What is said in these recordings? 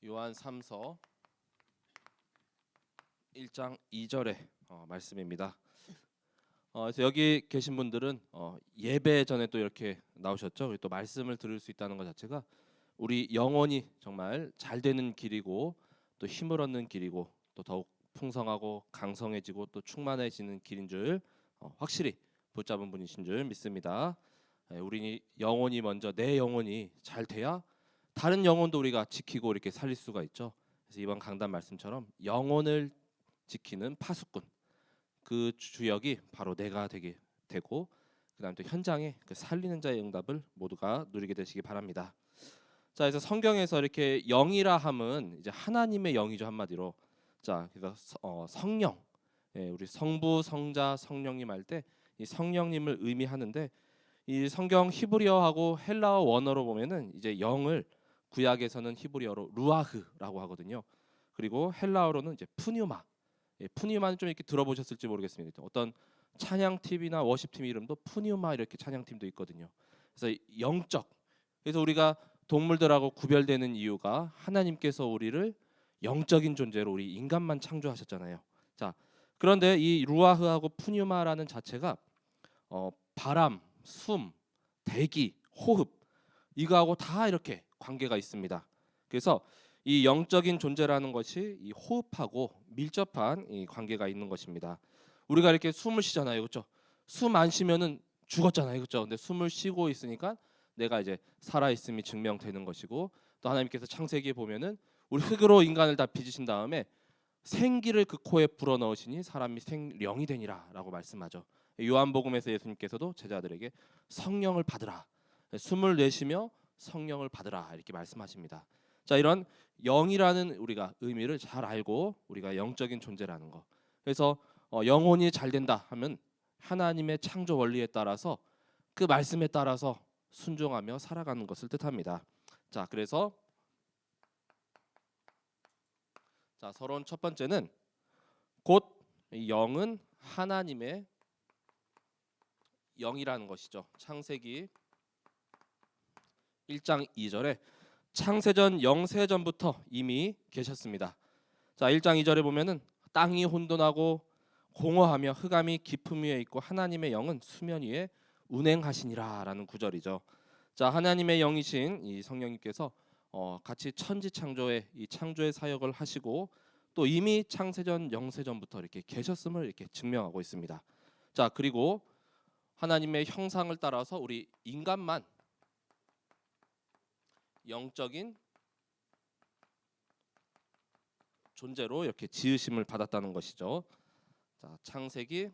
요한 3서 1장 2절의 말씀입니다. 그래서 여기 계신 분들은 예배 전에 또 이렇게 나오셨죠. 그리고 또 말씀을 들을 수 있다는 것 자체가 우리 영혼이 정말 잘 되는 길이고 또 힘을 얻는 길이고 또 더욱 풍성하고 강성해지고 또 충만해지는 길인 줄 확실히 붙잡은 분이신 줄 믿습니다. 우리 영혼이 먼저 내 영혼이 잘 돼야 다른 영혼도 우리가 지키고 이렇게 살릴 수가 있죠. 그래서 이번 강단 말씀처럼 영혼을 지키는 파수꾼 그 주역이 바로 내가 되게 되고 그다음 또 현장에 그 살리는 자의 응답을 모두가 누리게 되시기 바랍니다. 자, 그래서 성경에서 이렇게 영이라 함은 이제 하나님의 영이죠, 한마디로. 자, 그래서 성령, 우리 성부, 성자, 성령님 할 때 이 성령님을 의미하는데 이 성경 히브리어하고 헬라어 원어로 보면은 이제 영을 구약에서는 히브리어로 루아흐라고 하거든요. 그리고 헬라어로는 이제 푸뉴마. 푸뉴마는 좀 이렇게 들어보셨을지 모르겠습니다. 어떤 찬양팀이나 워십팀 이름도 푸뉴마 이렇게 찬양팀도 있거든요. 그래서 영적. 그래서 우리가 동물들하고 구별되는 이유가 하나님께서 우리를 영적인 존재로 우리 인간만 창조하셨잖아요. 자, 그런데 이 루아흐하고 푸뉴마라는 자체가 바람, 숨, 대기, 호흡 이거하고 다 이렇게 관계가 있습니다. 그래서 이 영적인 존재라는 것이 이 호흡하고 밀접한 이 관계가 있는 것입니다. 우리가 이렇게 숨을 쉬잖아요, 그렇죠? 숨 안 쉬면은 죽었잖아요, 그렇죠? 근데 숨을 쉬고 있으니까 내가 이제 살아 있음이 증명되는 것이고 또 하나님께서 창세기에 보면은 우리 흙으로 인간을 다 빚으신 다음에 생기를 그 코에 불어 넣으시니 사람이 생령이 되니라라고 말씀하죠. 요한복음에서 예수님께서도 제자들에게 성령을 받으라. 숨을 내쉬며 성령을 받으라 이렇게 말씀하십니다. 자, 이런 영이라는 우리가 의미를 잘 알고 우리가 영적인 존재라는 거. 그래서 영혼이 잘 된다 하면 하나님의 창조 원리에 따라서 그 말씀에 따라서 순종하며 살아가는 것을 뜻합니다. 자, 그래서 자, 서론 첫 번째는 곧 영은 하나님의 영이라는 것이죠. 창세기 1장 2절에 창세전 영세전부터 이미 계셨습니다. 자, 1장 2절에 보면은 땅이 혼돈하고 공허하며 흑암이 깊음 위에 있고 하나님의 영은 수면 위에 운행하시니라라는 구절이죠. 자, 하나님의 영이신 이 성령님께서 같이 천지 창조의 이 창조의 사역을 하시고 또 이미 창세전 영세전부터 이렇게 계셨음을 이렇게 증명하고 있습니다. 자, 그리고 하나님의 형상을 따라서 우리 인간만 영적인 존재로 이렇게 지으심을 받았다는 것이죠. 자, 창세기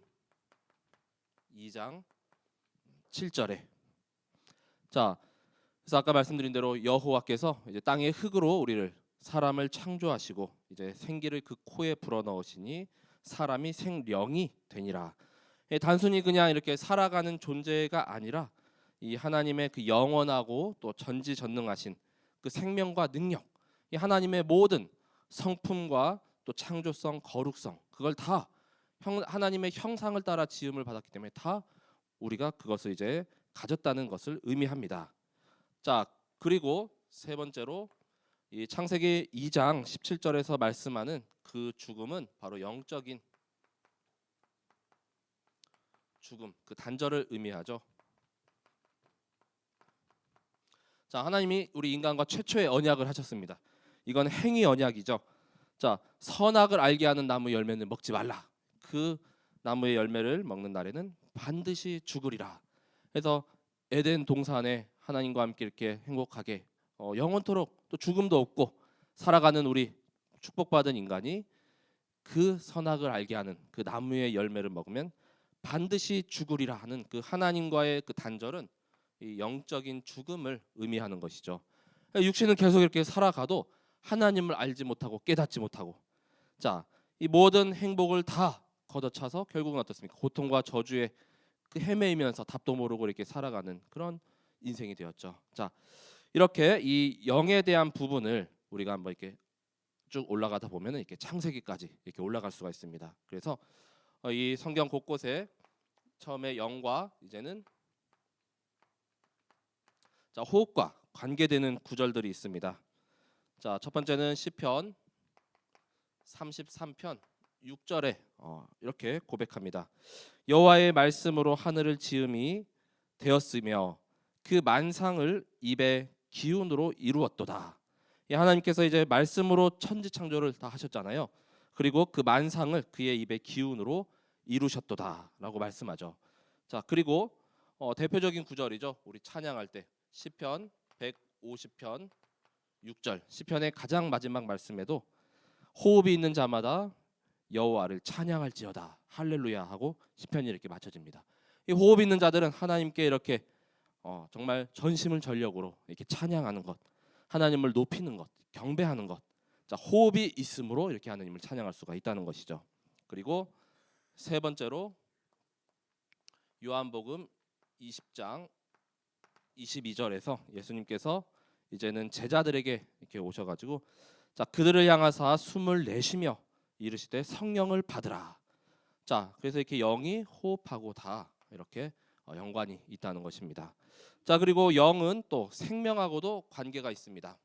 2장 7절에 자, 그래서 아까 말씀드린 대로 여호와께서 이제 땅의 흙으로 우리를 사람을 창조하시고 이제 생기를 그 코에 불어넣으시니 사람이 생령이 되니라. 단순히 그냥 이렇게 살아가는 존재가 아니라 이 하나님의 그 영원하고 또 전지전능하신 그 생명과 능력, 이 하나님의 모든 성품과 또 창조성, 거룩성 그걸 다 하나님의 형상을 따라 지음을 받았기 때문에 다 우리가 그것을 이제 가졌다는 것을 의미합니다. 자, 그리고 세 번째로 이 창세기 2장 17절에서 말씀하는 그 죽음은 바로 영적인 죽음, 그 단절을 의미하죠. 자, 하나님이 우리 인간과 최초의 언약을 하셨습니다. 이건 행위 언약이죠. 자, 선악을 알게 하는 나무 열매는 먹지 말라. 그 나무의 열매를 먹는 날에는 반드시 죽으리라. 그래서 에덴 동산에 하나님과 함께 이렇게 행복하게 영원토록 또 죽음도 없고 살아가는 우리 축복받은 인간이 그 선악을 알게 하는 그 나무의 열매를 먹으면 반드시 죽으리라 하는 그 하나님과의 그 단절은 이 영적인 죽음을 의미하는 것이죠. 육신은 계속 이렇게 살아가도 하나님을 알지 못하고 깨닫지 못하고 자, 이 모든 행복을 다 걷어차서 결국은 어떻습니까? 고통과 저주에 그 헤매이면서 답도 모르고 이렇게 살아가는 그런 인생이 되었죠. 자, 이렇게 이 영에 대한 부분을 우리가 한번 이렇게 쭉 올라가다 보면은 이렇게 창세기까지 이렇게 올라갈 수가 있습니다. 그래서 이 성경 곳곳에 처음에 영과 이제는 자, 호흡과 관계되는 구절들이 있습니다. 자, 첫 번째는 시편 33편 6절에 이렇게 고백합니다. 여호와의 말씀으로 하늘을 지음이 되었으며 그 만상을 입의 기운으로 이루었도다. 하나님께서 이제 말씀으로 천지 창조를 다 하셨잖아요. 그리고 그 만상을 그의 입의 기운으로 이루셨도다라고 말씀하죠. 자, 그리고 대표적인 구절이죠. 우리 찬양할 때 시편 150편 6절, 시편의 가장 마지막 말씀에도 호흡이 있는 자마다 여호와를 찬양할지어다 할렐루야 하고 시편이 이렇게 맞춰집니다. 이 호흡 있는 자들은 하나님께 이렇게 정말 전심을 전력으로 이렇게 찬양하는 것, 하나님을 높이는 것, 경배하는 것. 자, 호흡이 있으므로 이렇게 하나님을 찬양할 수가 있다는 것이죠. 그리고 세 번째로 요한복음 20장 22절에서 예수님께서 이제는 제자들에게 이렇게 오셔가지고 자, 그들을 향하사 숨을 내쉬며 이르시되 성령을 받으라. 자, 그래서 이렇게 영이 호흡하고 다 이렇게 연관이 있다는 것입니다. 자, 그리고 영은 또 생명하고도 관계가 있습니다.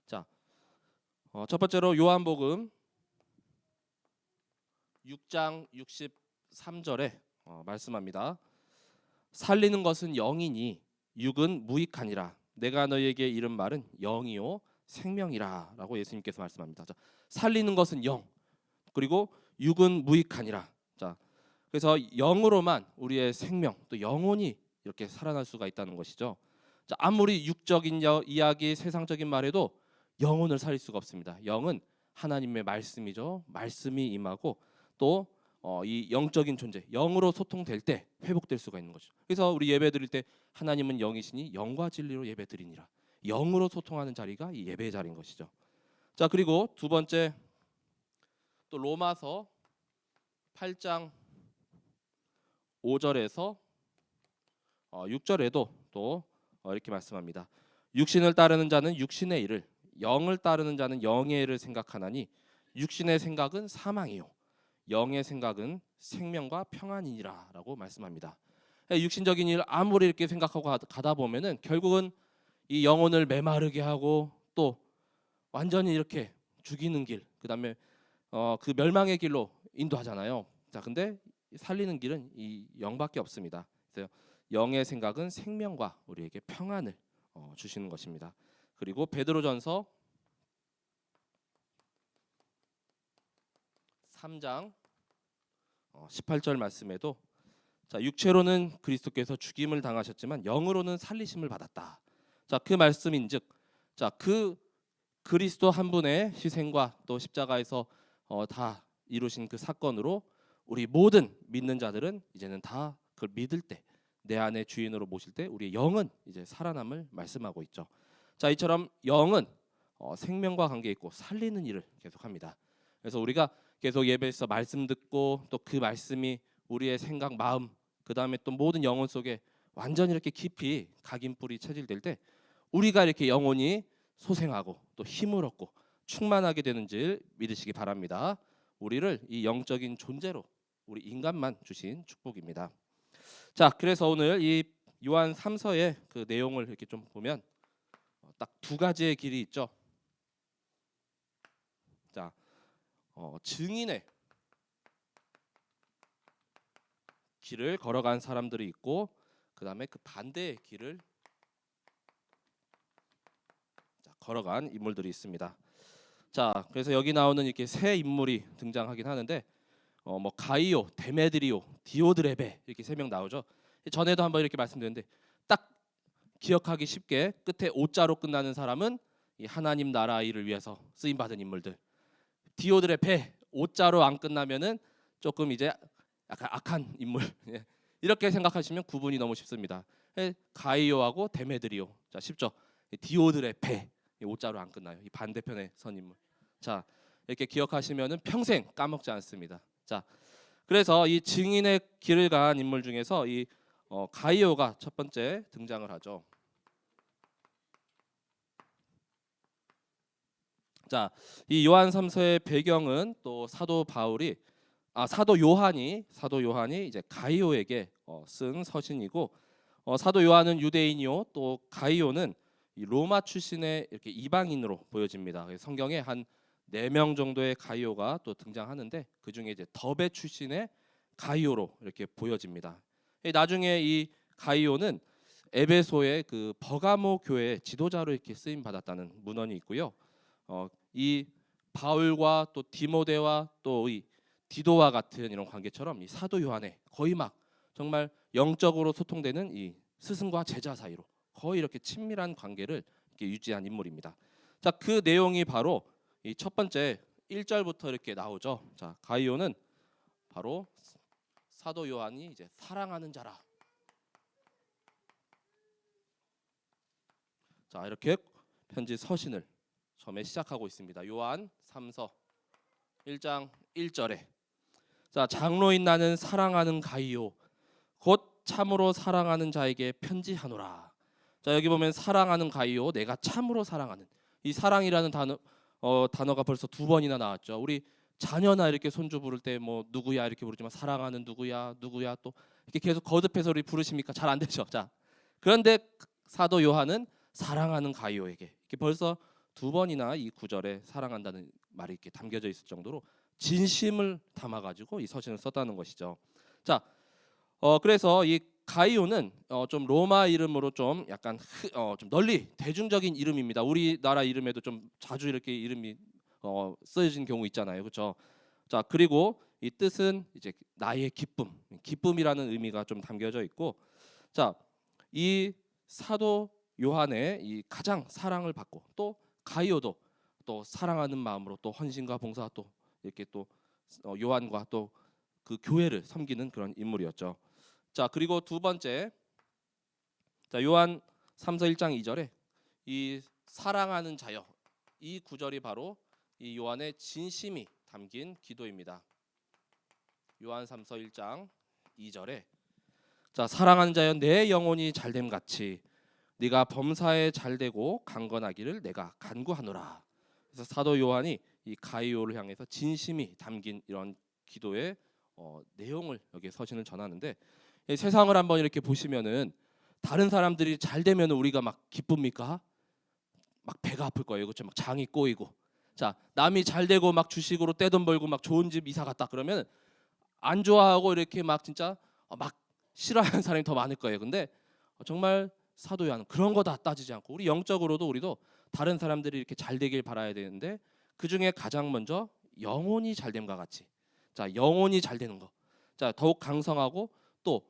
자, 첫 번째로 요한복음 6장 63절에 말씀합니다. 살리는 것은 영이니 육은 무익하니라. 내가 너희에게 이른 말은 영이요 생명이라라고 예수님께서 말씀합니다. 자, 살리는 것은 영, 그리고 육은 무익하니라. 자, 그래서 영으로만 우리의 생명 또 영혼이 이렇게 살아날 수가 있다는 것이죠. 자, 아무리 육적인 이야기, 세상적인 말에도 영혼을 살릴 수가 없습니다. 영은 하나님의 말씀이죠. 말씀이 임하고 또 이 영적인 존재, 영으로 소통될 때 회복될 수가 있는 것이죠. 그래서 우리 예배 드릴 때 하나님은 영이시니 영과 진리로 예배 드리니라. 영으로 소통하는 자리가 이 예배의 자리인 것이죠. 자, 그리고 두 번째 또 로마서 8장 5절에서 6절에도 또 이렇게 말씀합니다. 육신을 따르는 자는 육신의 일을, 영을 따르는 자는 영의 일을 생각하나니 육신의 생각은 사망이요 영의 생각은 생명과 평안이니라라고 말씀합니다. 육신적인 일 아무리 이렇게 생각하고 가다 보면은 결국은 이 영혼을 메마르게 하고 또 완전히 이렇게 죽이는 길, 그다음에 그 멸망의 길로 인도하잖아요. 자, 근데 살리는 길은 이 영밖에 없습니다. 그래서 영의 생각은 생명과 우리에게 평안을 주시는 것입니다. 그리고 베드로전서 3장 18절 말씀에도 자, 육체로는 그리스도께서 죽임을 당하셨지만 영으로는 살리심을 받았다. 자, 그 말씀인즉 자, 그 그리스도 한 분의 희생과 또 십자가에서 다 이루신 그 사건으로 우리 모든 믿는 자들은 이제는 다 그걸 믿을 때 내 안에 주인으로 모실 때 우리의 영은 이제 살아남을 말씀하고 있죠. 자, 이처럼 영은 생명과 관계 있고 살리는 일을 계속합니다. 그래서 우리가 계속 예배에서 말씀 듣고 또 그 말씀이 우리의 생각, 마음, 그 다음에 또 모든 영혼 속에 완전히 이렇게 깊이 각인뿌리 체질될 때 우리가 이렇게 영혼이 소생하고 또 힘을 얻고 충만하게 되는 줄 믿으시기 바랍니다. 우리를 이 영적인 존재로 우리 인간만 주신 축복입니다. 자, 그래서 오늘 이 요한 3서의 그 내용을 이렇게 좀 보면 딱 두 가지의 길이 있죠. 자, 증인의 길을 걸어간 사람들이 있고 그 다음에 그 반대의 길을 걸어간 인물들이 있습니다. 자, 그래서 여기 나오는 이렇게 세 인물이 등장하긴 하는데 뭐 가이오, 데메드리오, 디오드레베 이렇게 세 명 나오죠. 전에도 한번 이렇게 말씀드렸는데 딱 기억하기 쉽게 끝에 오자로 끝나는 사람은 이 하나님 나라 일을 위해서 쓰임 받은 인물들. 디오드레베 오자로 안 끝나면은 조금 이제 약간 악한 인물. 이렇게 생각하시면 구분이 너무 쉽습니다. 가이오하고 데메드리오. 자, 쉽죠. 디오드레베 오자로 안 끝나요. 이 반대편에 선 인물. 자, 이렇게 기억하시면은 평생 까먹지 않습니다. 자, 그래서 이 증인의 길을 간 인물 중에서 이 가이오가 첫 번째 등장을 하죠. 자, 이 요한 3서의 배경은 또 사도 요한이 이제 가이오에게 쓴 서신이고 사도 요한은 유대인이요, 또 가이오는 이 로마 출신의 이렇게 이방인으로 보여집니다. 그래서 성경에 한 4명 정도의 가이오가 또 등장하는데 그 중에 이제 더베 출신의 가이오로 이렇게 보여집니다. 나중에 이 가이오는 에베소의 그 버가모 교회 지도자로 이렇게 쓰임 받았다는 문헌이 있고요. 이 바울과 또 디모데와 또 이 디도와 같은 이런 관계처럼 이 사도 요한의 거의 막 정말 영적으로 소통되는 이 스승과 제자 사이로 거의 이렇게 친밀한 관계를 이렇게 유지한 인물입니다. 자, 그 내용이 바로 이 첫 번째 1절부터 이렇게 나오죠. 자, 가이오는 바로 사도 요한이 이제 사랑하는 자라. 자, 이렇게 편지 서신을 처음에 시작하고 있습니다. 요한 3서 1장 1절에 자, 장로인 나는 사랑하는 가이오 곧 참으로 사랑하는 자에게 편지하노라. 자, 여기 보면 사랑하는 가이오, 내가 참으로 사랑하는, 이 사랑이라는 단어가 벌써 2번이나 나왔죠. 우리 자녀나 이렇게 손주 부를 때 뭐 누구야 이렇게 부르지만 사랑하는 누구야 누구야 또 이렇게 계속 거듭해서 우리 부르십니까? 잘 안 되죠. 자, 그런데 사도 요한은 사랑하는 가이오에게 이렇게 벌써 2번이나 이 구절에 사랑한다는 말이 이렇게 담겨져 있을 정도로 진심을 담아가지고 이 서신을 썼다는 것이죠. 자, 그래서 이 가이오는 좀 로마 이름으로 좀 약간 좀 널리 대중적인 이름입니다. 우리나라 이름에도 좀 자주 이렇게 이름이 쓰여진 경우 있잖아요, 그렇죠? 자, 그리고 이 뜻은 이제 나의 기쁨, 기쁨이라는 의미가 좀 담겨져 있고, 자, 이 사도 요한의 이 가장 사랑을 받고 또 가이오도 또 사랑하는 마음으로 또 헌신과 봉사 또 이렇게 또 요한과 또 그 교회를 섬기는 그런 인물이었죠. 자, 그리고 두 번째, 자, 요한 3서 1장 2절에 이 사랑하는 자여, 이 구절이 바로 이 요한의 진심이 담긴 기도입니다. 요한 3서 1장 2절에 자, 사랑하는 자여 내 영혼이 잘됨 같이 네가 범사에 잘되고 강건하기를 내가 간구하노라. 그래서 사도 요한이 이 가이오를 향해서 진심이 담긴 이런 기도의 내용을 여기 서신을 전하는데, 세상을 한번 이렇게 보시면은 다른 사람들이 잘 되면 우리가 막 기쁩니까? 막 배가 아플 거예요, 그렇죠? 막 장이 꼬이고. 자, 남이 잘 되고 막 주식으로 떼돈 벌고 막 좋은 집 이사 갔다 그러면 안 좋아하고 이렇게 막 진짜 막 싫어하는 사람이 더 많을 거예요. 근데 정말 사도 요한은 그런 거 다 따지지 않고 우리 영적으로도 우리도 다른 사람들이 이렇게 잘 되길 바라야 되는데 그 중에 가장 먼저 영혼이 잘됨과 같이, 자, 영혼이 잘 되는 거, 자, 더욱 강성하고 또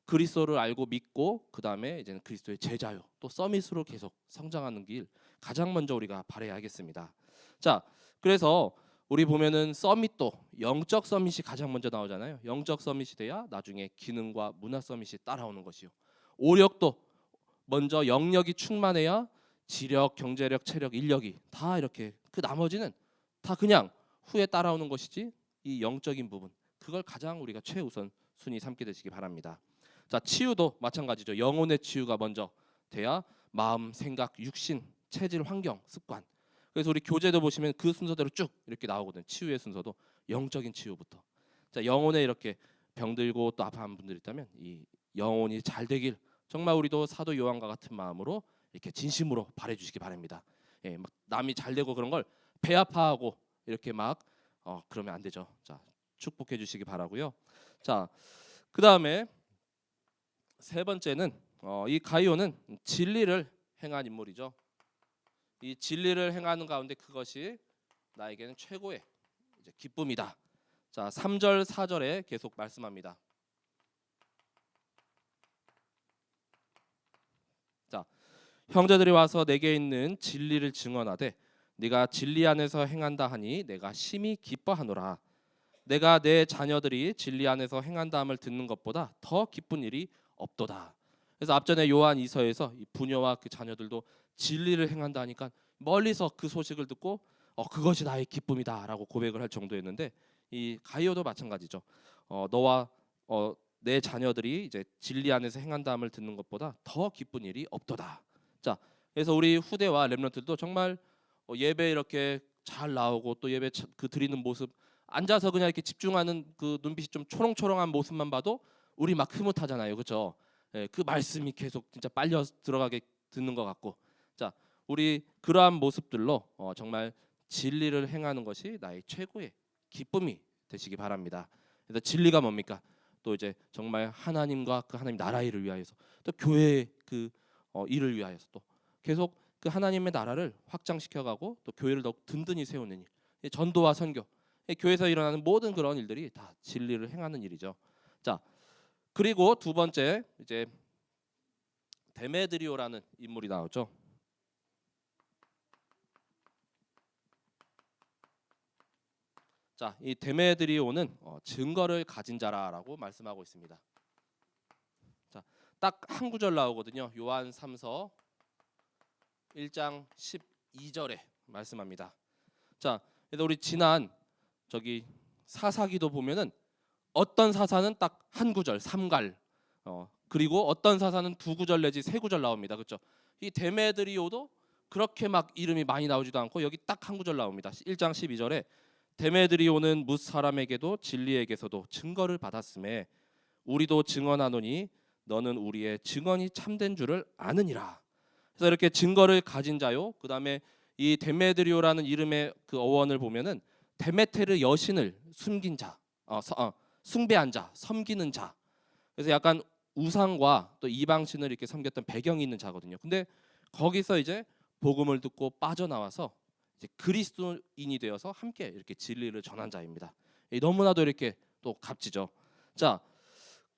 그리스도를 알고 믿고 그 다음에 이제는 그리스도의 제자요 또 서밋으로 계속 성장하는 길 가장 먼저 우리가 바라야겠습니다. 자, 그래서 우리 보면은 서밋도 영적 서밋이 가장 먼저 나오잖아요. 영적 서밋이 돼야 나중에 기능과 문화 서밋이 따라오는 것이요. 오력도 먼저 영역이 충만해야 지력, 경제력, 체력, 인력이 다 이렇게 그 나머지는 다 그냥 후에 따라오는 것이지 이 영적인 부분 그걸 가장 우리가 최우선 순위 삼게 되시기 바랍니다. 자, 치유도 마찬가지죠. 영혼의 치유가 먼저 돼야 마음, 생각, 육신, 체질, 환경, 습관. 그래서 우리 교재도 보시면 그 순서대로 쭉 이렇게 나오거든요. 치유의 순서도 영적인 치유부터. 자, 영혼에 이렇게 병들고 또 아파하는 분들이 있다면 이 영혼이 잘 되길 정말 우리도 사도 요한과 같은 마음으로 이렇게 진심으로 바래 주시기 바랍니다. 예, 막 남이 잘 되고 그런 걸 배 아파하고 이렇게 막 그러면 안 되죠. 자, 축복해 주시기 바라고요. 자, 그다음에 세 번째는 이 가이오는 진리를 행한 인물이죠. 이 진리를 행하는 가운데 그것이 나에게는 최고의 이제 기쁨이다. 자, 3절 4절에 계속 말씀합니다. 자, 형제들이 와서 내게 있는 진리를 증언하되 네가 진리 안에서 행한다 하니 내가 심히 기뻐하노라. 내가 내 자녀들이 진리 안에서 행한다함을 듣는 것보다 더 기쁜 일이 없도다. 그래서 앞전에 요한 2서에서 이 부녀와 그 자녀들도 진리를 행한다 하니까 멀리서 그 소식을 듣고 그것이 나의 기쁨이다라고 고백을 할 정도였는데 이 가이오도 마찬가지죠. 너와 내 자녀들이 이제 진리 안에서 행한다함을 듣는 것보다 더 기쁜 일이 없도다. 자, 그래서 우리 후대와 렘넌트들도 정말 예배 이렇게 잘 나오고 또 예배 그 드리는 모습 앉아서 그냥 이렇게 집중하는 그 눈빛이 좀 초롱초롱한 모습만 봐도 우리 막 흐뭇하잖아요, 그렇죠? 그 말씀이 계속 진짜 빨려 들어가게 듣는 것 같고, 자, 우리 그러한 모습들로 정말 진리를 행하는 것이 나의 최고의 기쁨이 되시기 바랍니다. 그래서 진리가 뭡니까? 또 이제 정말 하나님과 그 하나님 나라 일을 위하여서, 또 교회의 그 일을 위하여서, 또 계속 그 하나님의 나라를 확장시켜가고 또 교회를 더욱 든든히 세우는 일, 이 전도와 선교, 이 교회에서 일어나는 모든 그런 일들이 다 진리를 행하는 일이죠. 자, 그리고 두 번째 이제 데메드리오라는 인물이 나오죠. 자, 이 데메드리오는 증거를 가진 자라라고 말씀하고 있습니다. 자, 딱 한 구절 나오거든요. 요한 3서 1장 12절에 말씀합니다. 자, 그래서 우리 지난 저기 사사기도 보면은 어떤 사사는 딱 한 구절 3갈, 그리고 어떤 사사는 두 구절 내지 세 구절 나옵니다. 그렇죠? 이 데메드리오도 그렇게 막 이름이 많이 나오지도 않고 여기 딱 한 구절 나옵니다. 1장 12절에 데메드리오는 뭇 사람에게도 진리에게서도 증거를 받았음에 우리도 증언하노니 너는 우리의 증언이 참된 줄을 아느니라. 그래서 이렇게 증거를 가진 자요. 그다음에 이 데메드리오라는 이름의 그 어원을 보면은 데메테르 여신을 숨긴 자, 숭배한 자, 섬기는 자. 그래서 약간 우상과 또 이방신을 이렇게 섬겼던 배경이 있는 자거든요. 근데 거기서 이제 복음을 듣고 빠져나와서 이제 그리스도인이 되어서 함께 이렇게 진리를 전한 자입니다. 너무나도 이렇게 또 값지죠. 자,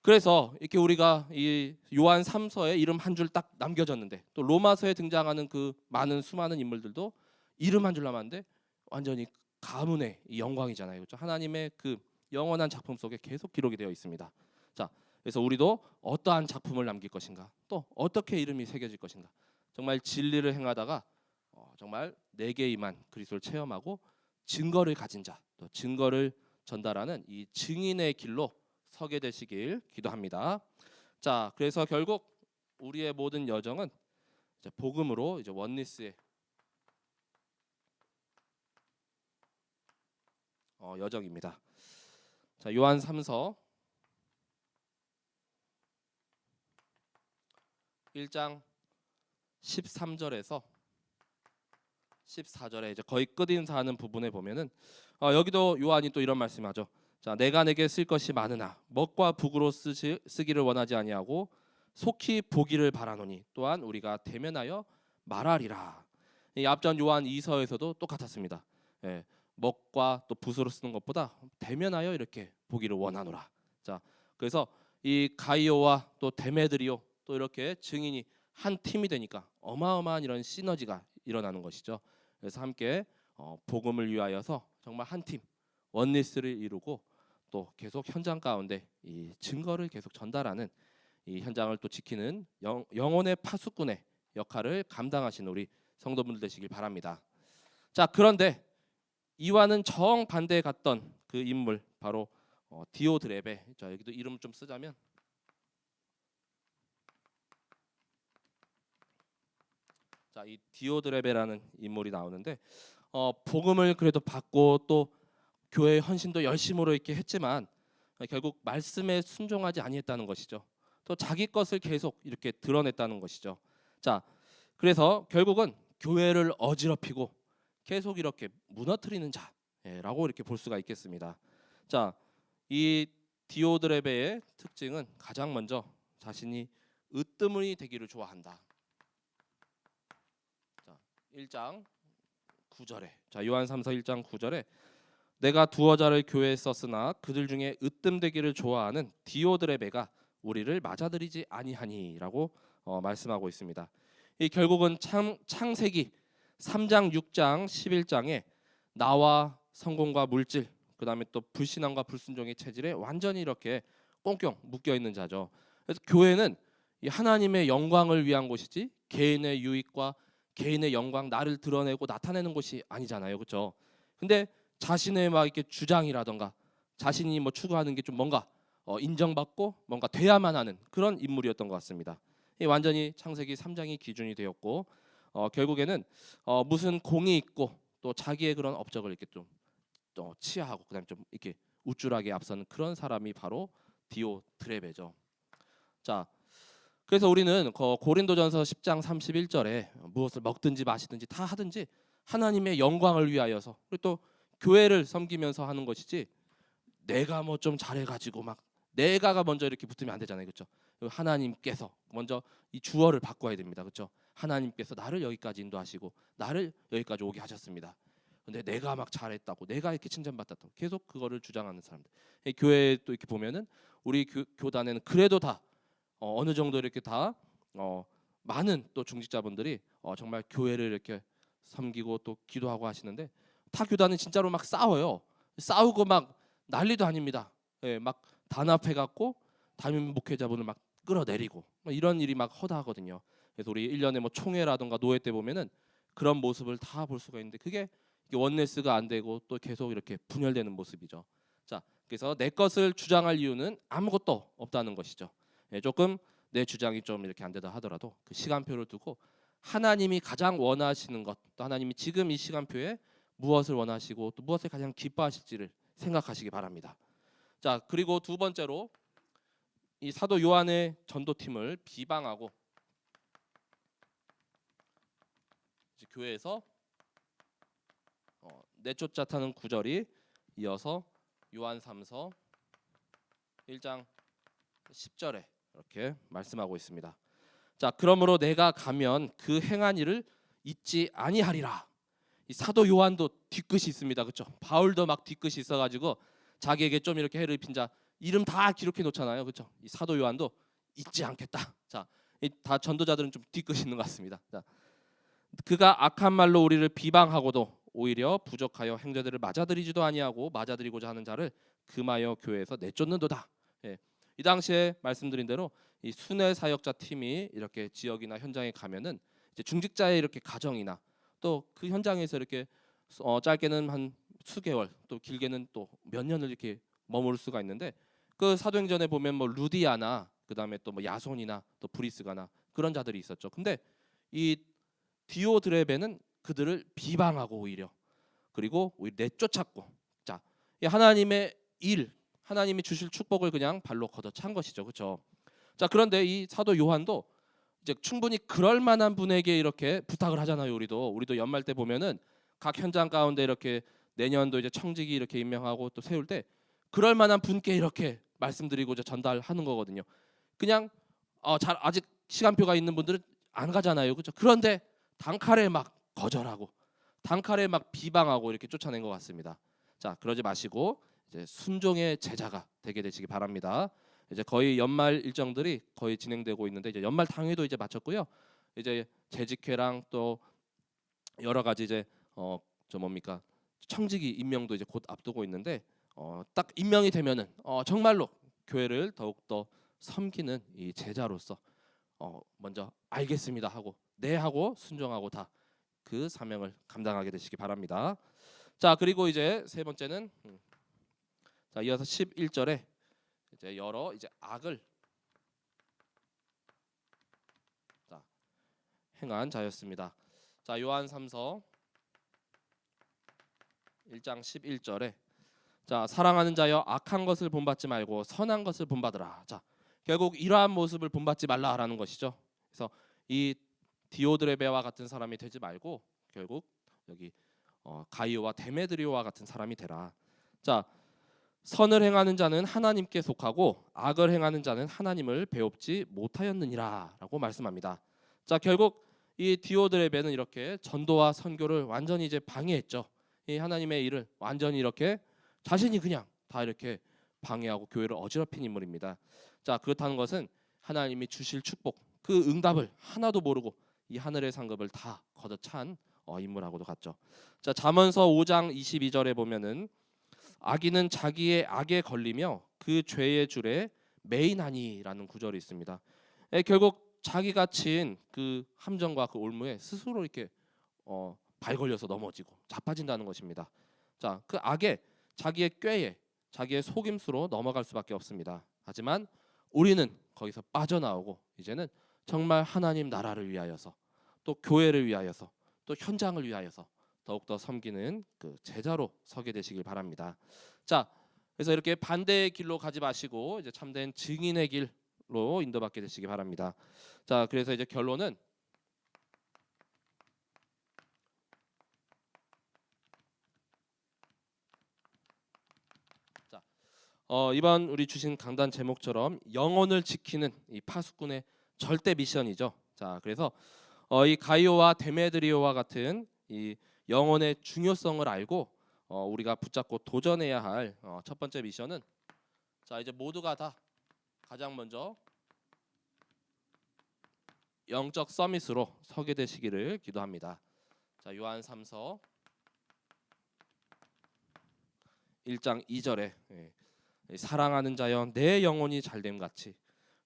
그래서 이렇게 우리가 이 요한 3서에 이름 한 줄 딱 남겨졌는데, 또 로마서에 등장하는 그 많은 수많은 인물들도 이름 한 줄 남았는데 완전히 가문의 이 영광이잖아요. 그렇죠? 하나님의 그 영원한 작품 속에 계속 기록이 되어 있습니다. 자, 그래서 우리도 어떠한 작품을 남길 것인가, 또 어떻게 이름이 새겨질 것인가, 정말 진리를 행하다가 정말 내게 임한 그리스도를 체험하고 증거를 가진 자, 또 증거를 전달하는 이 증인의 길로 서게 되시길 기도합니다. 자, 그래서 결국 우리의 모든 여정은 이제 복음으로 이제 원리스의 여정입니다. 자, 요한 3서 1장 13절에서 14절에 이제 거의 끝인사하는 부분에 보면은 여기도 요한이 또 이런 말씀하죠. 자, 내가 내게 쓸 것이 많으나 먹과 북으로 쓰기를 원하지 아니하고 속히 보기를 바라노니 또한 우리가 대면하여 말하리라. 이 앞전 요한 2서에서도 똑같았습니다. 예, 먹과 또 붓으로 쓰는 것보다 대면하여 이렇게 보기를 원하노라. 자, 그래서 이 가이오와 또 데메드리오 또 이렇게 증인이 한 팀이 되니까 어마어마한 이런 시너지가 일어나는 것이죠. 그래서 함께 복음을 위하여서 정말 한 팀 원리스를 이루고 또 계속 현장 가운데 이 증거를 계속 전달하는, 이 현장을 또 지키는 영혼의 파수꾼의 역할을 감당하시는 우리 성도분들 되시길 바랍니다. 자, 그런데 이와는 정반대에 갔던 그 인물 바로 디오드레베. 자, 여기도 이름 좀 쓰자면, 자, 이 디오드레베라는 인물이 나오는데 복음을 그래도 받고 또 교회 헌신도 열심으로 이렇게 했지만 결국 말씀에 순종하지 아니했다는 것이죠. 또 자기 것을 계속 이렇게 드러냈다는 것이죠. 자, 그래서 결국은 교회를 어지럽히고 계속 이렇게 무너뜨리는 자라고 이렇게 볼 수가 있겠습니다. 자, 이 디오드레베의 특징은 가장 먼저 자신이 으뜸이 되기를 좋아한다. 자, 1장 9절에, 자, 요한 3서 1장 9절에 내가 두어 자를 교회에 썼으나 그들 중에 으뜸되기를 좋아하는 디오드레베가 우리를 맞아들이지 아니하니라고 말씀하고 있습니다. 이 결국은 창세기 3장, 6장, 11장에 나와 성공과 물질, 그다음에 또 불신앙과 불순종의 체질에 완전히 이렇게 꽁꽁 묶여 있는 자죠. 그래서 교회는 이 하나님의 영광을 위한 곳이지 개인의 유익과 개인의 영광, 나를 드러내고 나타내는 곳이 아니잖아요. 그렇죠? 근데 자신의 막 이렇게 주장이라던가 자신이 뭐 추구하는 게 좀 뭔가 인정받고 뭔가 돼야만 하는 그런 인물이었던 것 같습니다. 이 완전히 창세기 3장이 기준이 되었고 결국에는 무슨 공이 있고 또 자기의 그런 업적을 이렇게 좀 치하하고 그다음에 좀 이렇게 우쭐하게 앞서는 그런 사람이 바로 디오드레베죠. 자, 그래서 우리는 고린도전서 10장 31절에 무엇을 먹든지 마시든지 다 하든지 하나님의 영광을 위하여서, 그리고 또 교회를 섬기면서 하는 것이지 내가 뭐 좀 잘해가지고 막 내가가 먼저 이렇게 붙으면 안 되잖아요, 그렇죠? 하나님께서 먼저 이 주어를 바꿔야 됩니다, 그렇죠? 하나님께서 나를 여기까지 인도하시고 나를 여기까지 오게 하셨습니다. 근데 내가 막 잘했다고, 내가 이렇게 칭찬받았다고 계속 그거를 주장하는 사람들. 교회에 또 이렇게 보면은 우리 교단에는 그래도 다 어느 정도 이렇게 다 많은 또 중직자분들이 정말 교회를 이렇게 섬기고 또 기도하고 하시는데, 타 교단은 진짜로 막 싸워요. 싸우고 막 난리도 아닙니다. 예, 막 단합해 갖고 담임 목회자분을 막 끌어내리고 막 이런 일이 막 허다하거든요. 그래서 우리 1년에 뭐 총회라든가 노회 때 보면은 그런 모습을 다 볼 수가 있는데, 그게 원네스가 안 되고 또 계속 이렇게 분열되는 모습이죠. 자, 그래서 내 것을 주장할 이유는 아무것도 없다는 것이죠. 예, 조금 내 주장이 좀 이렇게 안 되다 하더라도 그 시간표를 두고 하나님이 가장 원하시는 것, 또 하나님이 지금 이 시간표에 무엇을 원하시고 또 무엇을 가장 기뻐하실지를 생각하시기 바랍니다. 자, 그리고 두 번째로 이 사도 요한의 전도팀을 비방하고 이제 교회에서 내쫓았다는 구절이 이어서 요한 3서 1장 10절에 이렇게 말씀하고 있습니다. 자, 그러므로 내가 가면 그 행한 일을 잊지 아니하리라. 이 사도 요한도 뒤끝이 있습니다, 그렇죠? 바울도 막 뒤끝이 있어가지고 자기에게 좀 이렇게 해를 입힌 자 이름 다 기록해 놓잖아요, 그렇죠? 이 사도 요한도 잊지 않겠다. 자, 다 전도자들은 좀 뒤끝이 있는 것 같습니다. 자, 그가 악한 말로 우리를 비방하고도 오히려 부족하여 행자들을 맞아들이지도 아니하고 맞아들이고자 하는 자를 금하여 교회에서 내쫓는도다. 예. 이 당시에 말씀드린 대로 이 순회 사역자 팀이 이렇게 지역이나 현장에 가면은 이제 중직자의 이렇게 가정이나 또 그 현장에서 이렇게 짧게는 한 수개월 또 길게는 또 몇 년을 이렇게 머물 수가 있는데, 그 사도행전에 보면 뭐 루디아나 그다음에 또 뭐 야손이나 또 브리스가나 그런 자들이 있었죠. 근데 이 디오드레베는 그들을 비방하고 그리고 오히려 내쫓았고, 자, 이 하나님의 일, 하나님이 주실 축복을 그냥 발로 걷어찬 것이죠, 그렇죠? 자, 그런데 이 사도 요한도 이제 충분히 그럴 만한 분에게 이렇게 부탁을 하잖아요. 우리도 연말 때 보면은 각 현장 가운데 이렇게 내년도 이제 청직이 이렇게 임명하고 또 세울 때 그럴 만한 분께 이렇게 말씀드리고자 전달하는 거거든요. 그냥 잘 아직 시간표가 있는 분들은 안 가잖아요, 그렇죠? 그런데 단칼에 막 거절하고 단칼에 막 비방하고 이렇게 쫓아낸 것 같습니다. 자, 그러지 마시고 이제 순종의 제자가 되게 되시기 바랍니다. 이제 거의 연말 일정들이 거의 진행되고 있는데, 이제 연말 당회도 이제 마쳤고요. 이제 재직회랑 또 여러 가지 이제 저 뭡니까 청직이 임명도 이제 곧 앞두고 있는데, 딱 임명이 되면은 정말로 교회를 더욱 더 섬기는 이 제자로서 먼저 알겠습니다 하고 네 하고 순종하고 다 그 사명을 감당하게 되시기 바랍니다. 자, 그리고 이제 세 번째는 자, 이어서 11절에 이제 여러 이제 악을 자, 행한 자였습니다. 자, 요한 3서 1장 11절에 자, 사랑하는 자여 악한 것을 본받지 말고 선한 것을 본받으라. 자, 결국 이러한 모습을 본받지 말라라는 것이죠. 그래서 이 디오드레베와 같은 사람이 되지 말고 결국 여기 가이오와 데메드리오와 같은 사람이 되라. 자, 선을 행하는 자는 하나님께 속하고 악을 행하는 자는 하나님을 배웁지 못하였느니라라고 말씀합니다. 자, 결국 이 디오드레베는 이렇게 전도와 선교를 완전히 이제 방해했죠. 이 하나님의 일을 완전히 이렇게 자신이 그냥 다 이렇게 방해하고 교회를 어지럽힌 인물입니다. 자, 그렇다는 것은 하나님이 주실 축복, 그 응답을 하나도 모르고 이 하늘의 상급을 다 걷어찬 인물하고도 같죠. 자, 잠언서 5장 22절에 보면은 악인은 자기의 악에 걸리며 그 죄의 줄에 매이나니라는 구절이 있습니다. 결국 자기가 친 그 함정과 그 올무에 스스로 이렇게 발 걸려서 넘어지고 자빠진다는 것입니다. 자, 그 악에 자기의 꾀에 자기의 속임수로 넘어갈 수밖에 없습니다. 하지만 우리는 거기서 빠져나오고 이제는 정말 하나님 나라를 위하여서 또 교회를 위하여서 또 현장을 위하여서 더욱더 섬기는 그 제자로 서게 되시길 바랍니다. 자, 그래서 이렇게 반대의 길로 가지 마시고 이제 참된 증인의 길로 말씀으로 인도받게 되시기 바랍니다. 자, 그래서 이제 결론은 자, 이번 우리 주신 강단 제목처럼 영혼을 지키는 이 파수꾼의 절대 미션이죠. 자, 그래서 이 가이오와 데메드리오와 같은 이 영혼의 중요성을 알고 우리가 붙잡고 도전해야 할 첫 번째 미션은 자, 이제 모두가 다 가장 먼저 영적 서밋으로 서게 되시기를 기도합니다. 자, 요한 3서 1장 2절에 사랑하는 자여 내 영혼이 잘됨 같이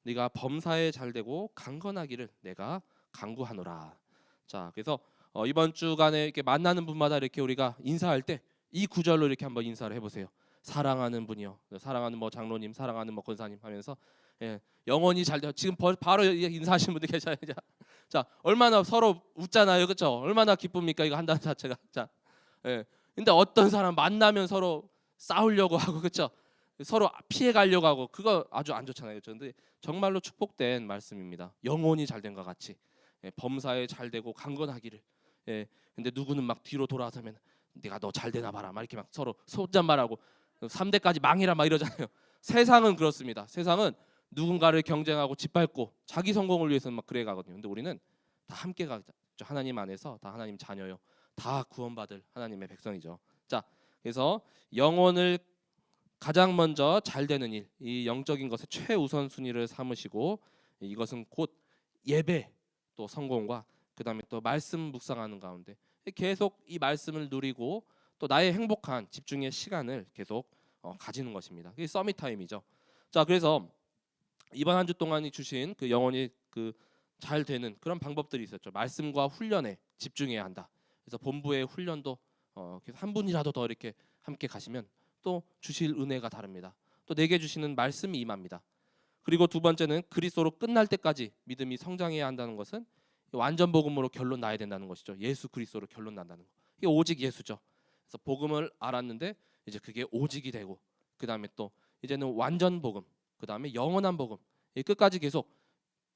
네가 범사에 잘되고 강건하기를 내가 간구하노라. 자, 그래서 이번 주간에 이렇게 만나는 분마다 이렇게 우리가 인사할 때 이 구절로 이렇게 한번 인사를 해보세요. 사랑하는 분이요, 사랑하는 뭐 장로님, 사랑하는 뭐 권사님 하면서 영혼이 잘돼. 지금 바로 인사하시는 분들 계셔요. 자, 얼마나 서로 웃잖아요, 그렇죠? 얼마나 기쁩니까 이거 한다는 자체가. 자, 근데 어떤 사람 만나면 서로 싸우려고 하고, 그렇죠? 서로 피해 가려고 하고, 그거 아주 안 좋잖아요. 그런데 정말로 축복된 말씀입니다. 영혼이 잘된 것 같이 범사에 잘되고 강건하기를. 근데 누구는 막 뒤로 돌아서면 네가 너 잘되나 봐라 막 이렇게 막 서로 손잡말하고 3대까지 망해라 막 이러잖아요. 세상은 그렇습니다. 세상은 누군가를 경쟁하고 짓밟고 자기 성공을 위해서는 막 그래 가거든요. 근데 우리는 다 함께 가죠. 하나님 안에서 다 하나님 자녀요. 다 구원받을 하나님의 백성이죠. 자, 그래서 영혼을 가장 먼저 잘 되는 일, 이 영적인 것의 최우선 순위를 삼으시고 이것은 곧 예배 또 성공과 그다음에 또 말씀 묵상하는 가운데 계속 이 말씀을 누리고 또 나의 행복한 집중의 시간을 계속 가지는 것입니다. 그게 서밋 타임이죠. 자, 그래서 이번 한 주 동안이 주신 그 영혼이 그 잘 되는 그런 방법들이 있었죠. 말씀과 훈련에 집중해야 한다. 그래서 본부의 훈련도 한 분이라도 더 이렇게 함께 가시면 또 주실 은혜가 다릅니다. 또 내게 주시는 말씀이 임합니다. 그리고 두 번째는 그리스도로 끝날 때까지 믿음이 성장해야 한다는 것은 완전 복음으로 결론 나야 된다는 것이죠. 예수 그리스도로 결론 난다는 거. 이게 오직 예수죠. 그래서 복음을 알았는데 이제 그게 오직이 되고 그다음에 또 이제는 완전 복음, 그다음에 영원한 복음. 이 끝까지 계속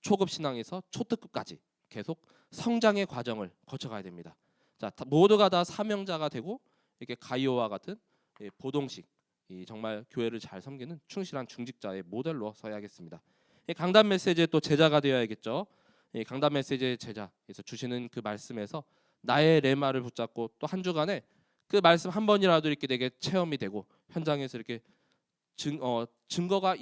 초급 신앙에서 초특급까지 계속 성장의 과정을 거쳐가야 됩니다. 자, 모두가 다 사명자가 되고 이렇게 가이오와 같은 보동식 정말 교회를 잘 섬기는 충실한 중직자의 모델로 서야겠습니다. 강단 메시지의 또 제자가 되어야겠죠. 강단 메시지의 제자에서 주시는 그 말씀에서 나의 레마를 붙잡고 또 한 주간에 그 말씀 한 번이라도 이렇게 내게 체험이 되고 현장에서 이렇게 증거가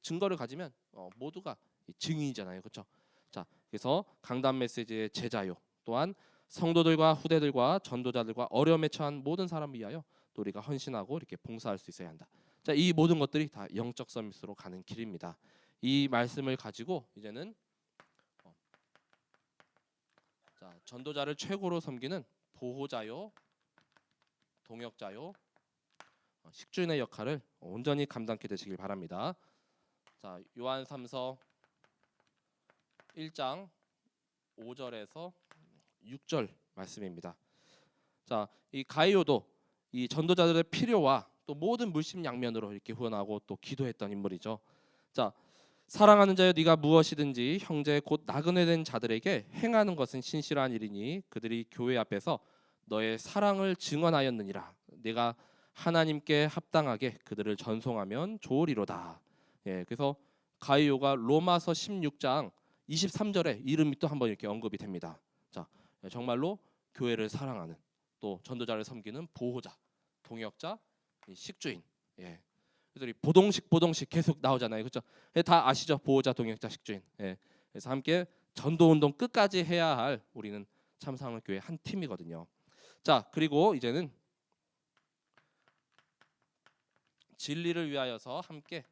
증거를 가지면 모두가 증인이잖아요, 그렇죠? 자, 그래서 강단 메시지의 제자요. 또한 성도들과 후대들과 전도자들과 어려움에 처한 모든 사람을 위하여 또 우리가 헌신하고 이렇게 봉사할 수 있어야 한다. 자, 이 모든 것들이 다 영적 서밋으로 가는 길입니다. 이 말씀을 가지고 이제는 자, 전도자를 최고로 섬기는 보호자요, 동역자요, 식주인의 역할을 온전히 감당케 되시길 바랍니다. 자, 요한 3서 1장 5절에서 6절 말씀입니다. 자, 이 가이오도 이 전도자들의 필요와 또 모든 물심양면으로 이렇게 후원하고 또 기도했던 인물이죠. 자, 사랑하는 자여 네가 무엇이든지 형제 곧 나그네 된 자들에게 행하는 것은 신실한 일이니 그들이 교회 앞에서 너의 사랑을 증언하였느니라. 내가 하나님께 합당하게 그들을 전송하면 좋으리로다. 그래서 가이오가 로마서 16장 23절에 이름이 또 한번 이렇게 언급이 됩니다. 자, 정말로 교회를 사랑하는 또 전도자를 섬기는 보호자, 동역자, 식주인. 그래서 이 보동식 계속 나오잖아요, 그렇죠? 다 아시죠? 보호자, 동역자, 식주인. 그래서 함께 전도 운동 끝까지 해야 할 우리는 참사랑교회 한 팀이거든요. 자, 그리고 이제는 진리를 위하여서 함께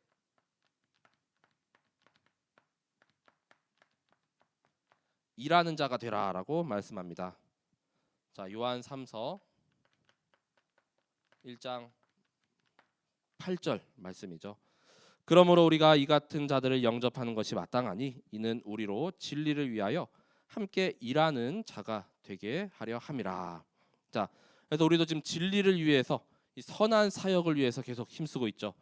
일하는 자가 되라라고 말씀합니다. 자, 요한 3서 1장 8절 말씀이죠. 그러므로 우리가 이 같은 자들을 영접하는 것이 마땅하니 이는 우리로 진리를 위하여 함께 일하는 자가 되게 하려 함이라. 자, 그래서 우리도 지금 진리를 위해서 이 선한 사역을 위해서 계속 힘쓰고 있죠.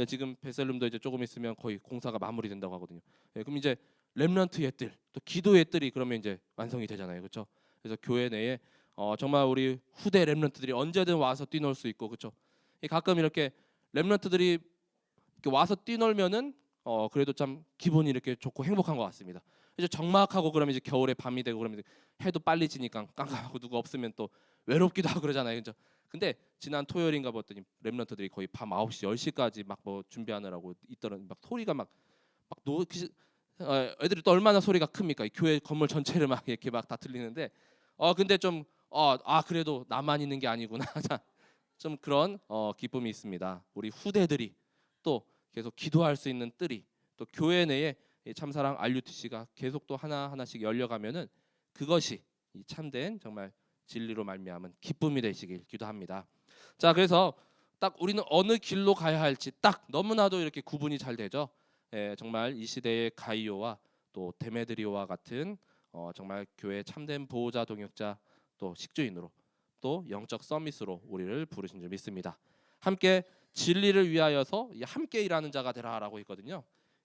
지금 베셀룸도 이제 조금 있으면 거의 공사가 마무리된다고 하거든요. 그럼 이제 렘넌트 옛들 또 기도 옛들이 그러면 이제 완성이 되잖아요, 그렇죠? 그래서 교회 내에 정말 우리 후대 렘넌트들이 언제든 와서 뛰놀 수 있고, 그렇죠? 가끔 이렇게 렘넌트들이 이렇게 와서 뛰놀면은 그래도 참 기분이 이렇게 좋고 행복한 것 같습니다. 이제 적막하고 그러면 이제 겨울에 밤이 되고 그러면 이제 해도 빨리 지니까 깜깜하고 누구 없으면 또 외롭기도 하고 그러잖아요, 그렇죠? 근데 지난 토요일인가 봤더니 렘넌트들이 거의 밤 9시 10시까지 막 뭐 준비하느라고 있더라고. 막 소리가 막노 애들이 또 얼마나 소리가 큽니까? 이 교회 건물 전체를 막 이렇게 막 다 들리는데 근데 좀 그래도 나만 있는 게 아니구나. 좀 그런 기쁨이 있습니다. 우리 후대들이 또 계속 기도할 수 있는 뜰이 또 교회 내에 이 참사랑 RUTC가 계속 또 하나하나씩 열려가면은 그것이 이 참된 정말 진리로 말미암은 기쁨이 되시길 기도합니다. 자, 그래서 딱 우리는 어느 길로 가야 할지 딱 너무나도 이렇게 구분이 잘 되죠. 정말 이 시대의 가이오와 또 데메드리오와 같은 정말 교회 참된 보호자 동역자 또 식주인으로 또 영적 서밋으로 우리를 부르신 줄 믿습니다. 함께 진리를 위하여서 함께 일하는 자가 되라라고 했거든요.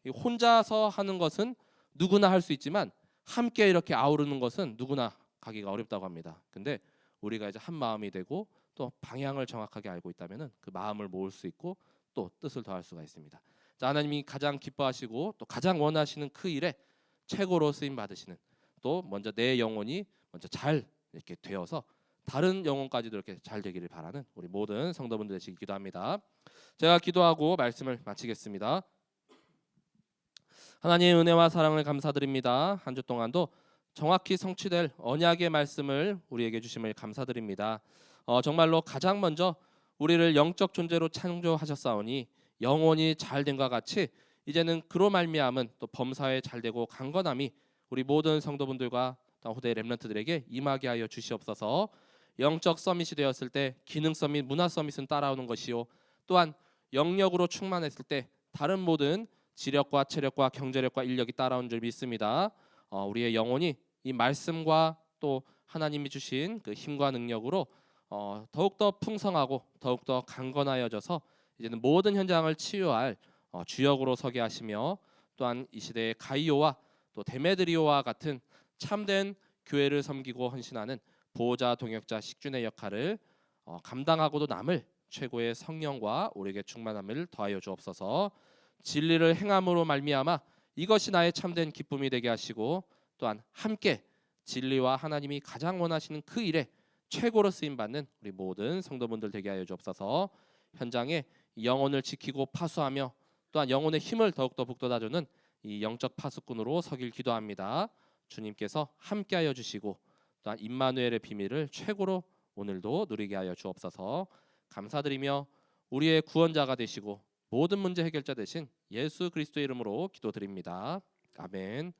혼자서 하는 것은 누구나 할 수 있지만 함께 이렇게 아우르는 것은 누구나 가기가 어렵다고 합니다. 근데 우리가 이제 한 마음이 되고 또 방향을 정확하게 알고 있다면은 그 마음을 모을 수 있고 또 뜻을 더할 수가 있습니다. 자, 하나님이 가장 기뻐하시고 또 가장 원하시는 그 일에 최고로 쓰임 받으시는 또 먼저 내 영혼이 먼저 잘 이렇게 되어서 다른 영혼까지도 이렇게 잘 되기를 바라는 우리 모든 성도분들 되시길 기도합니다. 제가 기도하고 말씀을 마치겠습니다. 하나님의 은혜와 사랑을 감사드립니다. 한 주 동안도 정확히 성취될 언약의 말씀을 우리에게 주심을 감사드립니다. 정말로 가장 먼저 우리를 영적 존재로 창조하셨사오니 영혼이 잘된과 같이 이제는 그로 말미암은 또 범사에 잘되고 강건함이 우리 모든 성도분들과 후대 렘넌트들에게 임하게 하여 주시옵소서. 영적 서밋이 되었을 때 기능 서밋, 문화 서밋은 따라오는 것이요, 또한 영력으로 충만했을 때 다른 모든 지력과 체력과 경제력과 인력이 따라온 줄 믿습니다. 우리의 영혼이 이 말씀과 또 하나님이 주신 그 힘과 능력으로 더욱더 풍성하고 더욱더 강건하여져서 이제는 모든 현장을 치유할 주역으로 서게 하시며, 또한 이 시대의 가이오와 또 데메드리오와 같은 참된 교회를 섬기고 헌신하는 보호자 동역자 식준의 역할을 감당하고도 남을 최고의 성령과 우리에게 충만함을 더하여 주옵소서. 진리를 행함으로 말미암아 이것이 나의 참된 기쁨이 되게 하시고, 또한 함께 진리와 하나님이 가장 원하시는 그 일에 최고로 쓰임 받는 우리 모든 성도분들 되게 하여 주옵소서. 현장에 영혼을 지키고 파수하며 또한 영혼의 힘을 더욱더 북돋아주는 이 영적 파수꾼으로 서길 기도합니다. 주님께서 함께하여 주시고 또한 임마누엘의 비밀을 최고로 오늘도 누리게 하여 주옵소서. 감사드리며 우리의 구원자가 되시고 모든 문제 해결자 되신 예수 그리스도의 이름으로 기도드립니다. 아멘.